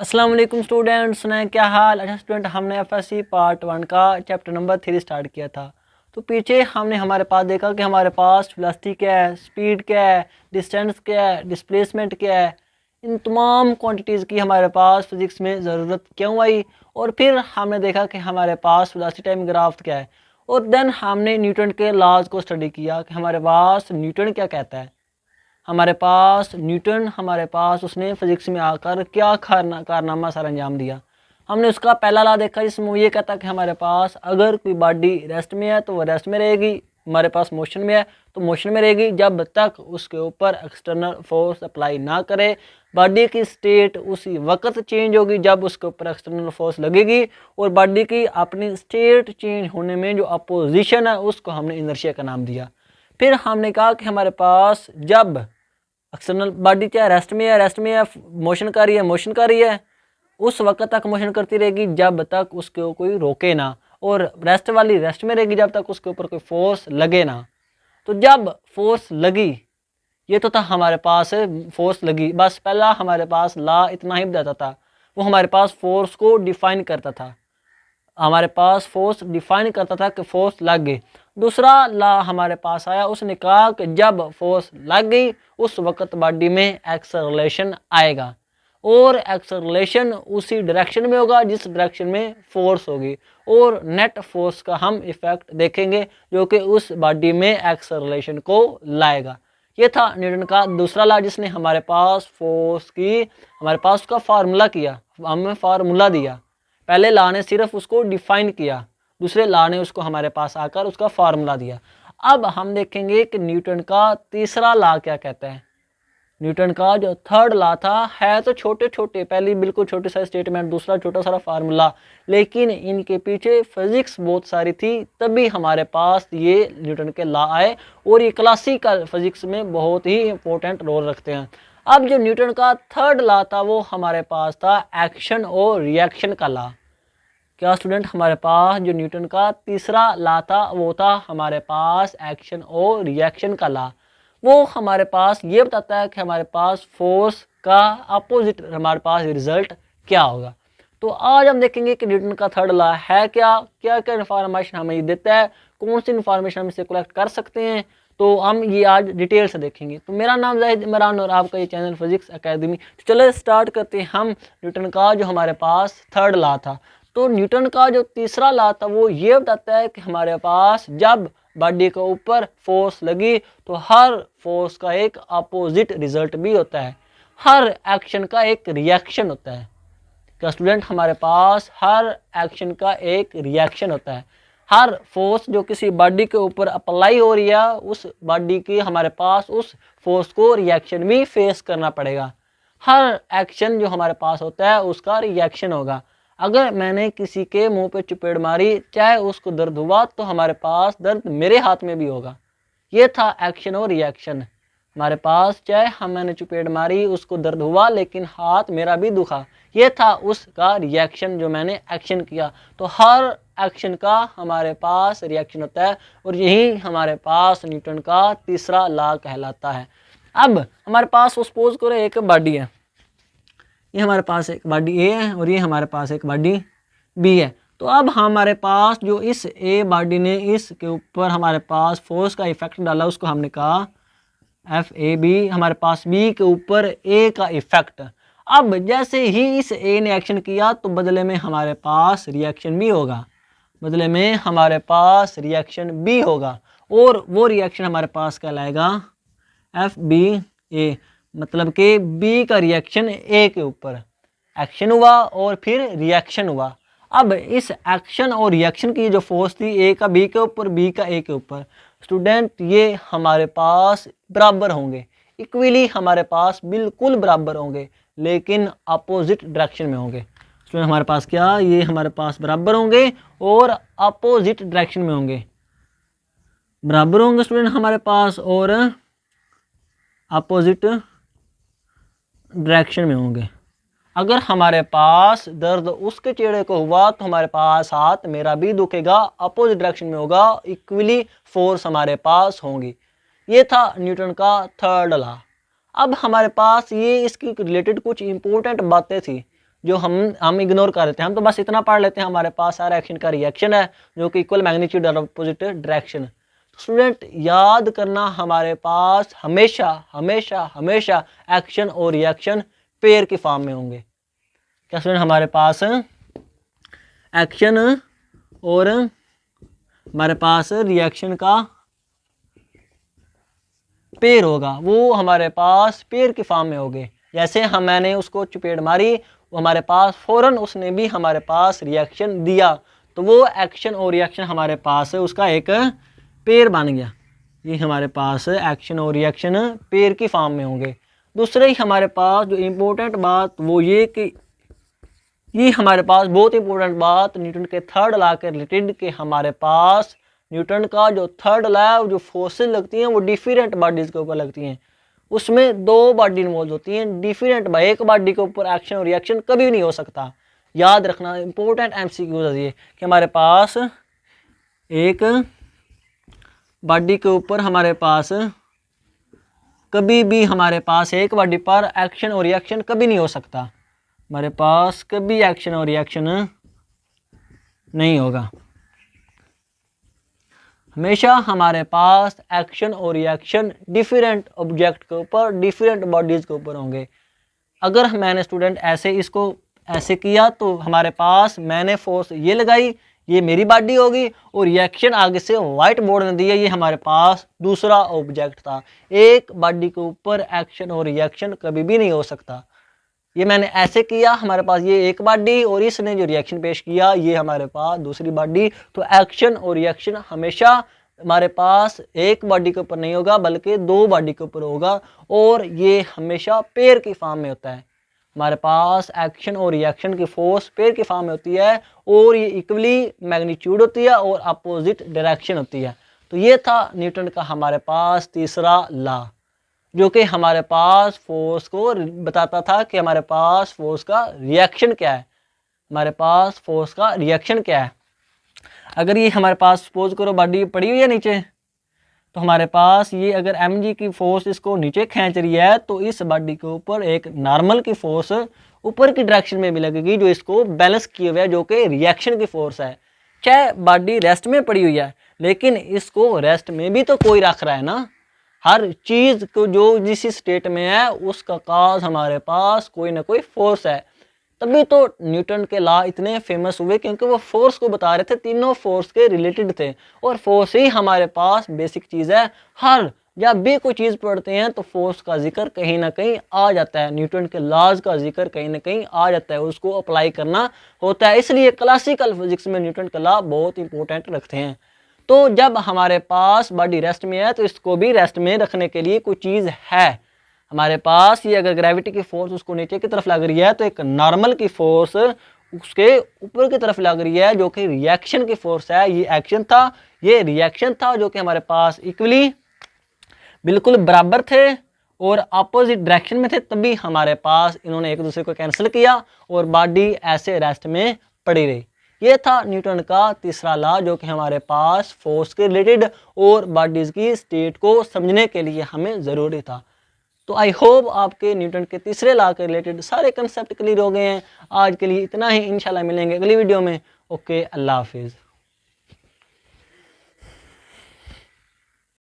अस्सलाम वालेकुम स्टूडेंट्स, सुनाए क्या हाल। अच्छा स्टूडेंट, हमने एफएससी पार्ट 1 का चैप्टर नंबर 3 स्टार्ट किया था। तो पीछे हमने हमारे पास देखा कि हमारे पास वेलोसिटी क्या है, स्पीड क्या है, डिस्टेंस क्या है, डिस्प्लेसमेंट क्या है। इन तमाम क्वांटिटीज़ की हमारे पास फिज़िक्स में ज़रूरत क्यों आई। और फिर हमने देखा कि हमारे पास वेलोसिटी टाइम ग्राफ क्या है। और देन हमने न्यूटन के लॉज को स्टडी किया कि हमारे पास न्यूटन क्या कहता है। हमारे पास उसने फिजिक्स में आकर क्या कारनामा सर अंजाम दिया। हमने उसका पहला लॉ देखा जिसमें वो ये कहता है कि हमारे पास अगर कोई बॉडी रेस्ट में है तो वो रेस्ट में रहेगी, हमारे पास मोशन में है तो मोशन में रहेगी जब तक उसके ऊपर एक्सटर्नल फोर्स अप्लाई ना करे। बॉडी की स्टेट उसी वक्त चेंज होगी जब उसके ऊपर एक्सटर्नल फोर्स लगेगी। और बॉडी की अपनी स्टेट चेंज होने में जो अपोजिशन है उसको हमने इनर्शिया का नाम दिया। फिर हमने कहा कि हमारे पास जब एक्सटर्नल बॉडी क्या रेस्ट में है, मोशन कर रही है, उस वक्त तक मोशन करती रहेगी जब तक उसको कोई रोके ना। और रेस्ट वाली रेस्ट में रहेगी जब तक उसके ऊपर कोई फोर्स लगे ना। तो जब फोर्स लगी, ये तो था हमारे पास फोर्स लगी, बस पहला हमारे पास लॉ इतना ही बताता था। वो हमारे पास फोर्स को डिफाइन करता था, कि फोर्स लग गई। दूसरा लॉ हमारे पास आया, उसने कहा कि जब फोर्स लग गई उस वक्त बॉडी में एक्सेलरेशन आएगा और एक्सेलरेशन उसी डायरेक्शन में होगा जिस डायरेक्शन में फोर्स होगी। और नेट फोर्स का हम इफेक्ट देखेंगे जो कि उस बॉडी में एक्सेलरेशन को लाएगा। ये था न्यूटन का दूसरा लॉ जिसने हमारे पास उसका फार्मूला किया, हमें फार्मूला दिया। पहले लॉ ने सिर्फ उसको डिफाइन किया, दूसरे लॉ ने उसको हमारे पास आकर उसका फार्मूला दिया। अब हम देखेंगे कि न्यूटन का तीसरा लॉ क्या कहता है। न्यूटन का जो थर्ड लॉ था है तो छोटे छोटे, पहली बिल्कुल छोटे सा स्टेटमेंट, दूसरा छोटा सारा फार्मूला, लेकिन इनके पीछे फिजिक्स बहुत सारी थी, तभी हमारे पास ये न्यूटन के लॉ आए। और ये क्लासिकल फिजिक्स में बहुत ही इंपॉर्टेंट रोल रखते हैं। अब जो न्यूटन का थर्ड लॉ था वो हमारे पास था एक्शन और रिएक्शन का लॉ। क्या स्टूडेंट, हमारे पास जो न्यूटन का तीसरा लॉ था वो था हमारे पास एक्शन और रिएक्शन का लॉ। वो हमारे पास ये बताता है कि हमारे पास फोर्स का अपोजिट हमारे पास रिजल्ट क्या होगा। तो आज हम देखेंगे कि न्यूटन का थर्ड लॉ है क्या क्या इन्फॉर्मेशन हमें ये देता है, कौन सी इन्फॉर्मेशन हम इसे कलेक्ट कर सकते हैं। तो हम ये आज डिटेल से देखेंगे। तो मेरा नाम जाहिद इमरान और आपका ये चैनल फिजिक्स एकेडमी। तो चलो स्टार्ट करते हैं हम न्यूटन का जो हमारे पास थर्ड लॉ था। तो न्यूटन का जो तीसरा लॉ था वो ये बताता है कि हमारे पास जब बॉडी के ऊपर फोर्स लगी तो हर फोर्स का एक अपोजिट रिजल्ट भी होता है, हर एक्शन का एक रिएक्शन होता है। क्या स्टूडेंट, हमारे पास हर एक्शन का एक रिएक्शन होता है। हर फोर्स जो किसी बॉडी के ऊपर अप्लाई हो रही है उस बॉडी की हमारे पास उस फोर्स को रिएक्शन भी फेस करना पड़ेगा। हर एक्शन जो हमारे पास होता है उसका रिएक्शन होगा। अगर मैंने किसी के मुंह पे चपेट मारी, चाहे उसको दर्द हुआ तो हमारे पास दर्द मेरे हाथ में भी होगा। ये था एक्शन और रिएक्शन। हमारे पास चाहे मैंने चपेट मारी, उसको दर्द हुआ लेकिन हाथ मेरा भी दुखा, ये था उसका रिएक्शन जो मैंने एक्शन किया। तो हर एक्शन का हमारे पास रिएक्शन होता है और यही हमारे पास न्यूटन का तीसरा लॉ कहलाता है। अब हमारे पास सपोज करो एक बॉडी है, ये हमारे पास एक बॉडी ए है और ये हमारे पास एक बॉडी बी है। तो अब हमारे पास जो इस ए बॉडी ने इसके ऊपर हमारे पास फोर्स का इफेक्ट डाला उसको हमने कहा एफ ए बी, हमारे पास बी के ऊपर ए का इफेक्ट। अब जैसे ही इस ए ने एक्शन किया तो बदले में हमारे पास रिएक्शन भी होगा, और वो रिएक्शन हमारे पास कहलाएगा एफ बी ए। मतलब कि बी का रिएक्शन ए के ऊपर, एक्शन हुआ और फिर रिएक्शन हुआ। अब इस एक्शन और रिएक्शन की जो फोर्स थी ए का बी के ऊपर, बी का ए के ऊपर, स्टूडेंट ये हमारे पास बराबर होंगे, इक्वली हमारे पास बिल्कुल बराबर होंगे, लेकिन अपोजिट डायरेक्शन में होंगे। स्टूडेंट हमारे पास क्या, ये हमारे पास बराबर होंगे और अपोजिट डायरेक्शन में होंगे, बराबर होंगे स्टूडेंट हमारे पास और अपोजिट डायरेक्शन में होंगे। अगर हमारे पास दर्द उसके चेहरे को हुआ तो हमारे पास हाथ मेरा भी दुखेगा, अपोजिट डायरेक्शन में होगा, इक्वली फोर्स हमारे पास होंगी। ये था न्यूटन का थर्ड लॉ। अब हमारे पास ये इसकी रिलेटेड कुछ इंपॉर्टेंट बातें थी जो हम इग्नोर कर देते हैं। हम तो बस इतना पढ़ लेते हैं हमारे पास हर एक्शन का रिएक्शन है जो कि इक्वल मैग्नीट्यूड और अपोजिट डायरेक्शन। स्टूडेंट याद करना, हमारे पास हमेशा हमेशा हमेशा एक्शन और रिएक्शन पेयर की फॉर्म में होंगे। क्या स्टूडेंट, हमारे पास एक्शन और हमारे पास रिएक्शन का पेयर होगा, वो हमारे पास पेयर की फॉर्म में होंगे। जैसे मैंने उसको चपेट मारी, वो हमारे पास फौरन उसने भी हमारे पास रिएक्शन दिया, तो वो एक्शन और रिएक्शन हमारे पास उसका एक पेयर बन गया। ये हमारे पास एक्शन और रिएक्शन पेयर की फॉर्म में होंगे। दूसरे ही हमारे पास जो इम्पोर्टेंट बात वो ये कि ये हमारे पास बहुत इंपॉर्टेंट बात न्यूटन के थर्ड लॉ के रिलेटेड कि हमारे पास न्यूटन का जो थर्ड लॉ है, जो फोर्सेस लगती हैं वो डिफरेंट बॉडीज़ के ऊपर लगती हैं। उसमें दो बॉडी इन्वॉल्व होती हैं डिफरेंट, एक बॉडी के ऊपर एक्शन और रिएक्शन कभी नहीं हो सकता। याद रखना, इंपॉर्टेंट एमसीक्यूज है ये कि हमारे पास एक बॉडी के ऊपर हमारे पास कभी भी हमारे पास एक बॉडी पर एक्शन और रिएक्शन कभी नहीं हो सकता। हमारे पास कभी एक्शन और रिएक्शन नहीं होगा। हमेशा हमारे पास एक्शन और रिएक्शन डिफरेंट ऑब्जेक्ट के ऊपर, डिफरेंट बॉडीज़ के ऊपर होंगे। अगर मैंने स्टूडेंट इसको ऐसे किया तो हमारे पास मैंने फोर्स ये लगाई, ये मेरी बॉडी होगी, और रिएक्शन आगे से व्हाइट बोर्ड ने दिया, ये हमारे पास दूसरा ऑब्जेक्ट था। एक बॉडी के ऊपर एक्शन और रिएक्शन कभी भी नहीं हो सकता। ये मैंने ऐसे किया, हमारे पास ये एक बॉडी, और इसने जो रिएक्शन पेश किया ये हमारे पास दूसरी बॉडी। तो एक्शन और रिएक्शन हमेशा हमारे पास एक बॉडी के ऊपर नहीं होगा बल्कि दो बॉडी के ऊपर होगा, और ये हमेशा पेयर की फॉर्म में होता है। हमारे पास एक्शन और रिएक्शन की फोर्स पेयर की फॉर्म में होती है, और ये इक्वली मैग्नीट्यूड होती है और अपोजिट डायरेक्शन होती है। तो ये था न्यूटन का हमारे पास तीसरा लॉ, जो कि हमारे पास फोर्स को बताता था कि हमारे पास फोर्स का रिएक्शन क्या है, हमारे पास फोर्स का रिएक्शन क्या है। अगर ये हमारे पास सपोज करो बॉडी पड़ी हुई है नीचे, तो हमारे पास ये अगर mg की फोर्स इसको नीचे खींच रही है तो इस बॉडी के ऊपर एक नॉर्मल की फोर्स ऊपर की डायरेक्शन में भी लगेगी जो इसको बैलेंस किए हुए है, जो कि रिएक्शन की फोर्स है। चाहे बॉडी रेस्ट में पड़ी हुई है लेकिन इसको रेस्ट में भी तो कोई रख रहा है ना। हर चीज़ को जो जिस स्टेट में है उसका काज हमारे पास कोई ना कोई फोर्स है। तभी तो न्यूटन के लॉ इतने फेमस हुए क्योंकि वो फोर्स को बता रहे थे, तीनों फोर्स के रिलेटेड थे, और फोर्स ही हमारे पास बेसिक चीज़ है। हर जब भी कोई चीज़ पढ़ते हैं तो फोर्स का जिक्र कहीं ना कहीं आ जाता है, न्यूटन के लॉज का जिक्र कहीं ना कहीं आ जाता है, उसको अप्लाई करना होता है। इसलिए क्लासिकल फिजिक्स में न्यूटन का लॉ बहुत इंपॉर्टेंट रखते हैं। तो जब हमारे पास बॉडी रेस्ट में है तो इसको भी रेस्ट में रखने के लिए कोई चीज़ है। हमारे पास ये अगर ग्रेविटी की फोर्स उसको नीचे की तरफ लग रही है तो एक नॉर्मल की फोर्स उसके ऊपर की तरफ लग रही है जो कि रिएक्शन की फोर्स है। ये एक्शन था, ये रिएक्शन था, जो कि हमारे पास इक्वली बिल्कुल बराबर थे और अपोजिट डायरेक्शन में थे। तभी हमारे पास इन्होंने एक दूसरे को कैंसिल किया और बॉडी ऐसे रेस्ट में पड़ी रही। ये था न्यूटन का तीसरा लॉ, जो कि हमारे पास फोर्स के रिलेटेड और बॉडीज़ की स्टेट को समझने के लिए हमें ज़रूरी था। तो आई होप आपके न्यूटन के तीसरे लॉ के रिलेटेड सारे कंसेप्ट क्लियर हो गए हैं। आज के लिए इतना ही, इंशाल्लाह मिलेंगे अगली वीडियो में। ओके, अल्लाह हाफिज़।